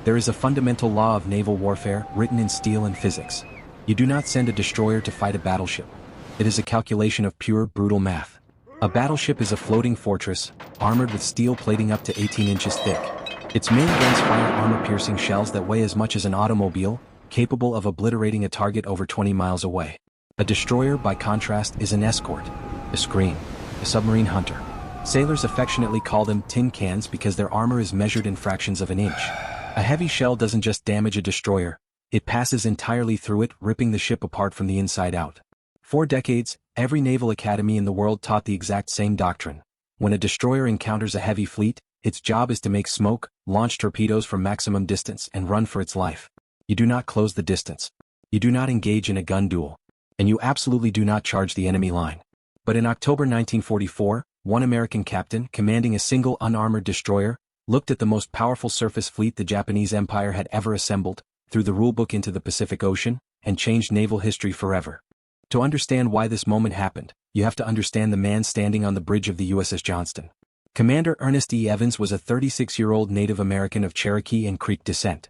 There is a fundamental law of naval warfare written in steel and physics. You do not send a destroyer to fight a battleship. It is a calculation of pure, brutal math. A battleship is a floating fortress, armored with steel plating up to 18 inches thick. Its main guns fire armor-piercing shells that weigh as much as an automobile, capable of obliterating a target over 20 miles away. A destroyer, by contrast, is an escort, a screen, a submarine hunter. Sailors affectionately call them tin cans because their armor is measured in fractions of an inch. A heavy shell doesn't just damage a destroyer, it passes entirely through it, ripping the ship apart from the inside out. For decades, every naval academy in the world taught the exact same doctrine. When a destroyer encounters a heavy fleet, its job is to make smoke, launch torpedoes from maximum distance, and run for its life. You do not close the distance. You do not engage in a gun duel. And you absolutely do not charge the enemy line. But in October 1944, one American captain, commanding a single unarmored destroyer, looked at the most powerful surface fleet the Japanese Empire had ever assembled, threw the rulebook into the Pacific Ocean, and changed naval history forever. To understand why this moment happened, you have to understand the man standing on the bridge of the USS Johnston. Commander Ernest E. Evans was a 36-year-old Native American of Cherokee and Creek descent.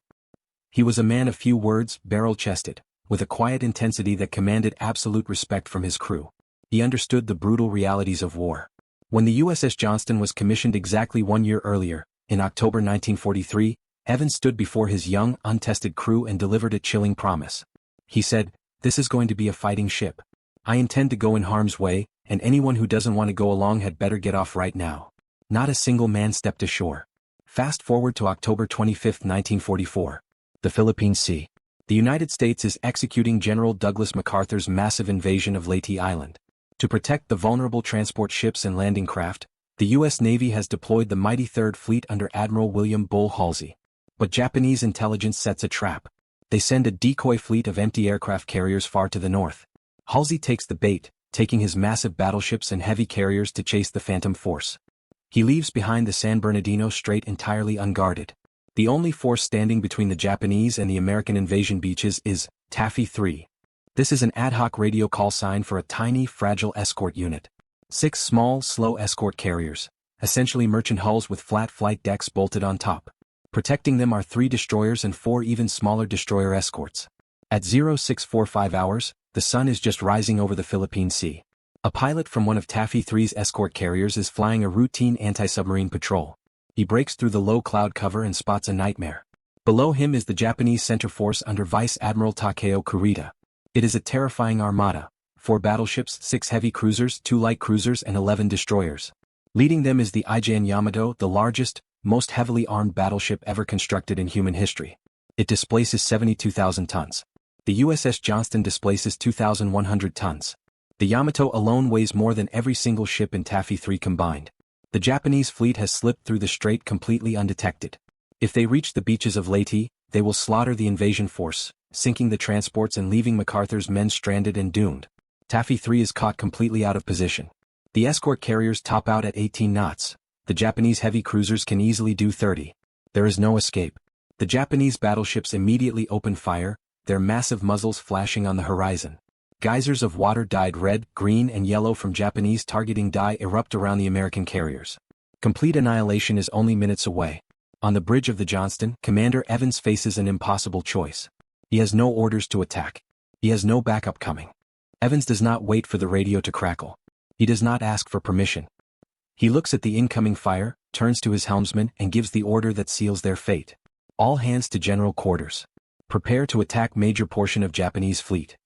He was a man of few words, barrel-chested, with a quiet intensity that commanded absolute respect from his crew. He understood the brutal realities of war. When the USS Johnston was commissioned exactly 1 year earlier, in October 1943, Evans stood before his young, untested crew and delivered a chilling promise. He said, "This is going to be a fighting ship. I intend to go in harm's way, and anyone who doesn't want to go along had better get off right now." Not a single man stepped ashore. Fast forward to October 25, 1944. The Philippine Sea. The United States is executing General Douglas MacArthur's massive invasion of Leyte Island. To protect the vulnerable transport ships and landing craft, the U.S. Navy has deployed the mighty Third Fleet under Admiral William Bull Halsey. But Japanese intelligence sets a trap. They send a decoy fleet of empty aircraft carriers far to the north. Halsey takes the bait, taking his massive battleships and heavy carriers to chase the Phantom Force. He leaves behind the San Bernardino Strait entirely unguarded. The only force standing between the Japanese and the American invasion beaches is Taffy 3. This is an ad hoc radio call sign for a tiny, fragile escort unit. 6 small, slow escort carriers, essentially merchant hulls with flat flight decks bolted on top. Protecting them are 3 destroyers and 4 even smaller destroyer escorts. At 0645 hours, the sun is just rising over the Philippine Sea. A pilot from one of Taffy 3's escort carriers is flying a routine anti-submarine patrol. He breaks through the low cloud cover and spots a nightmare. Below him is the Japanese center force under Vice Admiral Takeo Kurita. It is a terrifying armada, 4 battleships, 6 heavy cruisers, 2 light cruisers and 11 destroyers. Leading them is the Yamato, the largest, most heavily armed battleship ever constructed in human history. It displaces 72,000 tons. The USS Johnston displaces 2,100 tons. The Yamato alone weighs more than every single ship in Taffy 3 combined. The Japanese fleet has slipped through the strait completely undetected. If they reach the beaches of Leyte, they will slaughter the invasion force, sinking the transports and leaving MacArthur's men stranded and doomed. Taffy 3 is caught completely out of position. The escort carriers top out at 18 knots. The Japanese heavy cruisers can easily do 30. There is no escape. The Japanese battleships immediately open fire, their massive muzzles flashing on the horizon. Geysers of water dyed red, green and yellow from Japanese targeting dye erupt around the American carriers. Complete annihilation is only minutes away. On the bridge of the Johnston, Commander Evans faces an impossible choice. He has no orders to attack. He has no backup coming. Evans does not wait for the radio to crackle. He does not ask for permission. He looks at the incoming fire, turns to his helmsman and gives the order that seals their fate. All hands to general quarters. Prepare to attack major portion of Japanese fleet.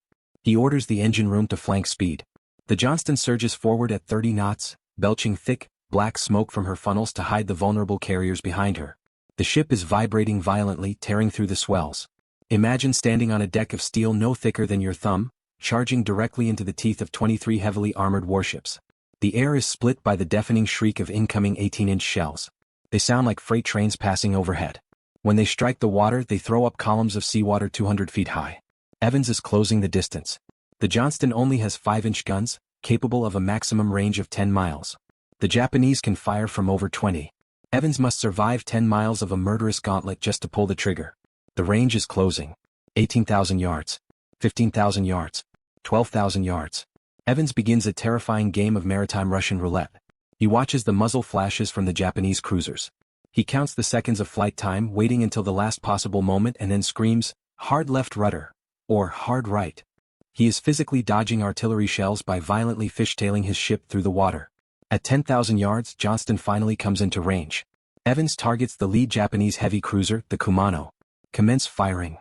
He orders the engine room to flank speed. The Johnston surges forward at 30 knots, belching thick, black smoke from her funnels to hide the vulnerable carriers behind her. The ship is vibrating violently, tearing through the swells. Imagine standing on a deck of steel no thicker than your thumb, charging directly into the teeth of 23 heavily armored warships. The air is split by the deafening shriek of incoming 18-inch shells. They sound like freight trains passing overhead. When they strike the water, they throw up columns of seawater 200 feet high. Evans is closing the distance. The Johnston only has 5-inch guns, capable of a maximum range of 10 miles. The Japanese can fire from over 20. Evans must survive 10 miles of a murderous gauntlet just to pull the trigger. The range is closing. 18,000 yards. 15,000 yards. 12,000 yards. Evans begins a terrifying game of maritime Russian roulette. He watches the muzzle flashes from the Japanese cruisers. He counts the seconds of flight time, waiting until the last possible moment, and then screams, "Hard left rudder," or "hard right." He is physically dodging artillery shells by violently fishtailing his ship through the water. At 10,000 yards, Johnston finally comes into range. Evans targets the lead Japanese heavy cruiser, the Kumano. Commence firing.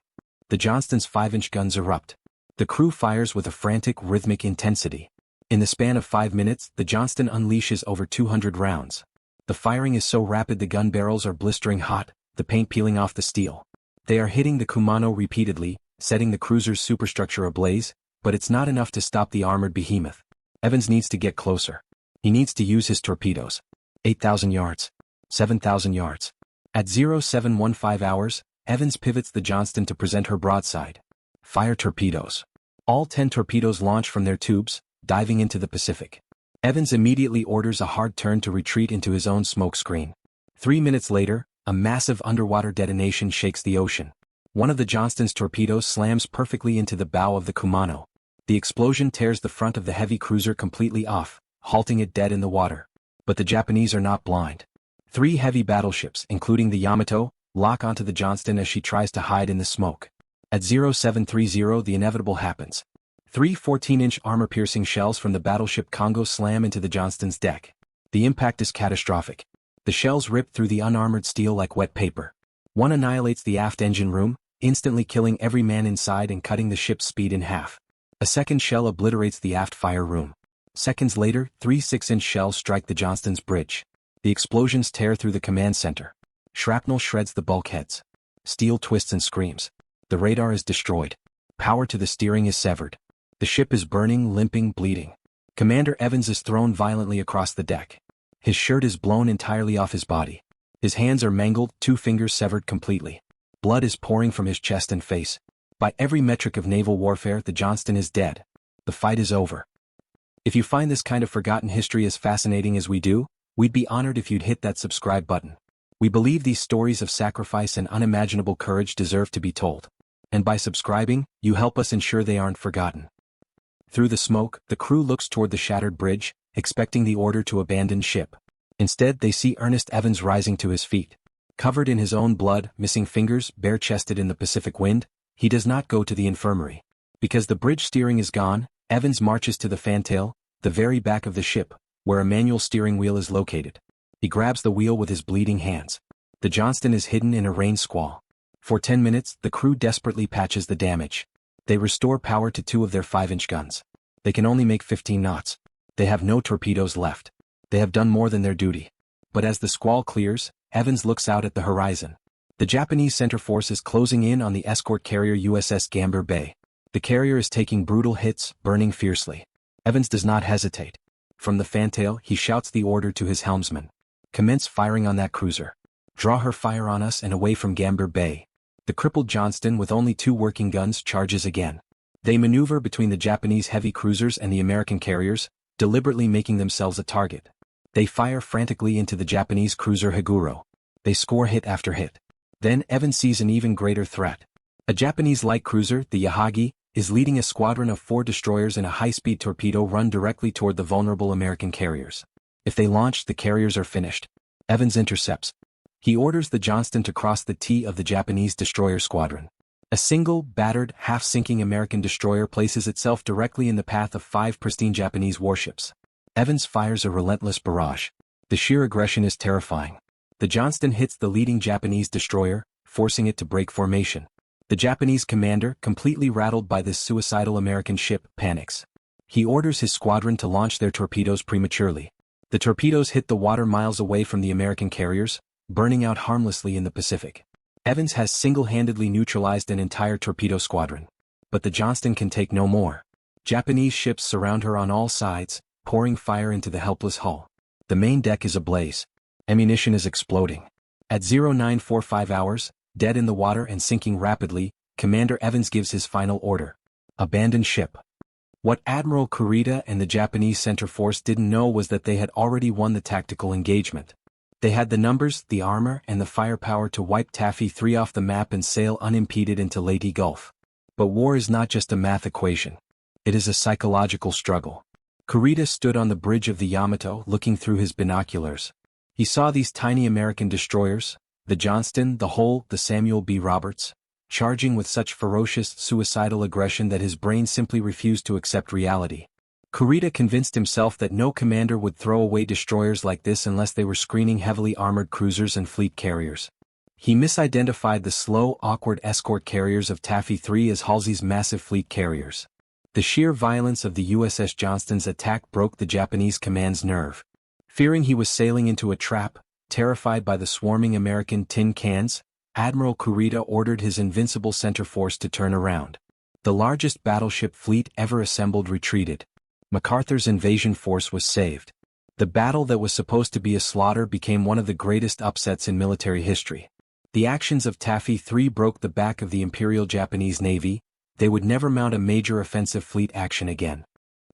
The Johnston's 5-inch guns erupt. The crew fires with a frantic, rhythmic intensity. In the span of 5 minutes, the Johnston unleashes over 200 rounds. The firing is so rapid the gun barrels are blistering hot, the paint peeling off the steel. They are hitting the Kumano repeatedly, setting the cruiser's superstructure ablaze, but it's not enough to stop the armored behemoth. Evans needs to get closer. He needs to use his torpedoes. 8,000 yards. 7,000 yards. At 0715 hours, Evans pivots the Johnston to present her broadside. Fire torpedoes. All 10 torpedoes launch from their tubes, diving into the Pacific. Evans immediately orders a hard turn to retreat into his own smoke screen. 3 minutes later, a massive underwater detonation shakes the ocean. One of the Johnston's torpedoes slams perfectly into the bow of the Kumano. The explosion tears the front of the heavy cruiser completely off, halting it dead in the water. But the Japanese are not blind. 3 heavy battleships, including the Yamato, lock onto the Johnston as she tries to hide in the smoke. At 0730, the inevitable happens. 3 14-inch armor-piercing shells from the battleship Congo slam into the Johnston's deck. The impact is catastrophic. The shells rip through the unarmored steel like wet paper. One annihilates the aft engine room, instantly killing every man inside and cutting the ship's speed in half. A second shell obliterates the aft fire room. Seconds later, 3 6-inch shells strike the Johnston's bridge. The explosions tear through the command center. Shrapnel shreds the bulkheads. Steel twists and screams. The radar is destroyed. Power to the steering is severed. The ship is burning, limping, bleeding. Commander Evans is thrown violently across the deck. His shirt is blown entirely off his body. His hands are mangled, 2 fingers severed completely. Blood is pouring from his chest and face. By every metric of naval warfare, the Johnston is dead. The fight is over. If you find this kind of forgotten history as fascinating as we do, we'd be honored if you'd hit that subscribe button. We believe these stories of sacrifice and unimaginable courage deserve to be told. And by subscribing, you help us ensure they aren't forgotten. Through the smoke, the crew looks toward the shattered bridge, expecting the order to abandon ship. Instead, they see Ernest Evans rising to his feet. Covered in his own blood, missing fingers, bare-chested in the Pacific wind, he does not go to the infirmary. Because the bridge steering is gone, Evans marches to the fantail, the very back of the ship, where a manual steering wheel is located. He grabs the wheel with his bleeding hands. The Johnston is hidden in a rain squall. For 10 minutes, the crew desperately patches the damage. They restore power to 2 of their 5-inch guns. They can only make 15 knots. They have no torpedoes left. They have done more than their duty. But as the squall clears, Evans looks out at the horizon. The Japanese center force is closing in on the escort carrier USS Gambier Bay. The carrier is taking brutal hits, burning fiercely. Evans does not hesitate. From the fantail, he shouts the order to his helmsman. Commence firing on that cruiser. Draw her fire on us and away from Gambier Bay. The crippled Johnston, with only 2 working guns, charges again. They maneuver between the Japanese heavy cruisers and the American carriers, deliberately making themselves a target. They fire frantically into the Japanese cruiser Higuro. They score hit after hit. Then Evans sees an even greater threat. A Japanese light cruiser, the Yahagi, is leading a squadron of 4 destroyers in a high-speed torpedo run directly toward the vulnerable American carriers. If they launch, the carriers are finished. Evans intercepts. He orders the Johnston to cross the T of the Japanese destroyer squadron. A single, battered, half-sinking American destroyer places itself directly in the path of 5 pristine Japanese warships. Evans fires a relentless barrage. The sheer aggression is terrifying. The Johnston hits the leading Japanese destroyer, forcing it to break formation. The Japanese commander, completely rattled by this suicidal American ship, panics. He orders his squadron to launch their torpedoes prematurely. The torpedoes hit the water miles away from the American carriers, burning out harmlessly in the Pacific. Evans has single-handedly neutralized an entire torpedo squadron. But the Johnston can take no more. Japanese ships surround her on all sides, pouring fire into the helpless hull. The main deck is ablaze. Ammunition is exploding. At 0945 hours, dead in the water and sinking rapidly, Commander Evans gives his final order. Abandon ship. What Admiral Kurita and the Japanese center force didn't know was that they had already won the tactical engagement. They had the numbers, the armor, and the firepower to wipe Taffy 3 off the map and sail unimpeded into Leyte Gulf. But war is not just a math equation. It is a psychological struggle. Kurita stood on the bridge of the Yamato looking through his binoculars. He saw these tiny American destroyers, the Johnston, the Hull, the Samuel B. Roberts, charging with such ferocious, suicidal aggression that his brain simply refused to accept reality. Kurita convinced himself that no commander would throw away destroyers like this unless they were screening heavily armored cruisers and fleet carriers. He misidentified the slow, awkward escort carriers of Taffy 3 as Halsey's massive fleet carriers. The sheer violence of the USS Johnston's attack broke the Japanese command's nerve. Fearing he was sailing into a trap, terrified by the swarming American tin cans, Admiral Kurita ordered his invincible center force to turn around. The largest battleship fleet ever assembled retreated. MacArthur's invasion force was saved. The battle that was supposed to be a slaughter became one of the greatest upsets in military history. The actions of Taffy 3 broke the back of the Imperial Japanese Navy. They would never mount a major offensive fleet action again.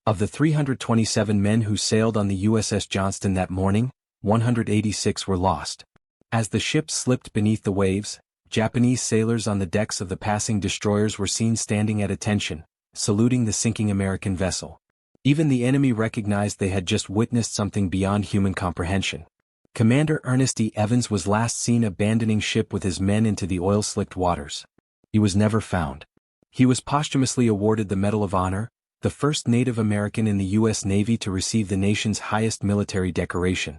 Of the 327 men who sailed on the USS Johnston that morning, 186 were lost. As the ship slipped beneath the waves, Japanese sailors on the decks of the passing destroyers were seen standing at attention, saluting the sinking American vessel. Even the enemy recognized they had just witnessed something beyond human comprehension. Commander Ernest E. Evans was last seen abandoning ship with his men into the oil-slicked waters. He was never found. He was posthumously awarded the Medal of Honor, the first Native American in the U.S. Navy to receive the nation's highest military decoration.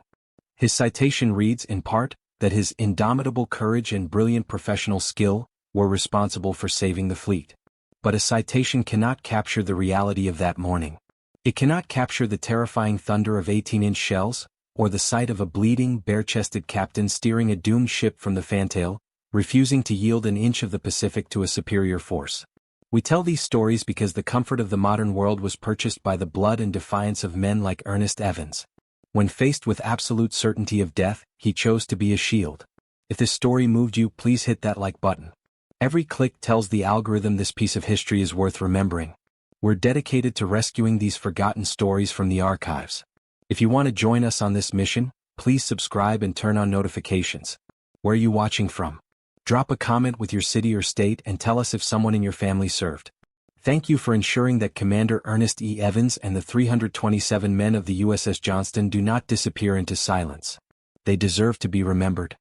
His citation reads, in part, that his indomitable courage and brilliant professional skill were responsible for saving the fleet. But a citation cannot capture the reality of that morning. It cannot capture the terrifying thunder of 18-inch shells, or the sight of a bleeding, bare-chested captain steering a doomed ship from the fantail, refusing to yield an inch of the Pacific to a superior force. We tell these stories because the comfort of the modern world was purchased by the blood and defiance of men like Ernest Evans. When faced with absolute certainty of death, he chose to be a shield. If this story moved you, please hit that like button. Every click tells the algorithm this piece of history is worth remembering. We're dedicated to rescuing these forgotten stories from the archives. If you want to join us on this mission, please subscribe and turn on notifications. Where are you watching from? Drop a comment with your city or state and tell us if someone in your family served. Thank you for ensuring that Commander Ernest E. Evans and the 327 men of the USS Johnston do not disappear into silence. They deserve to be remembered.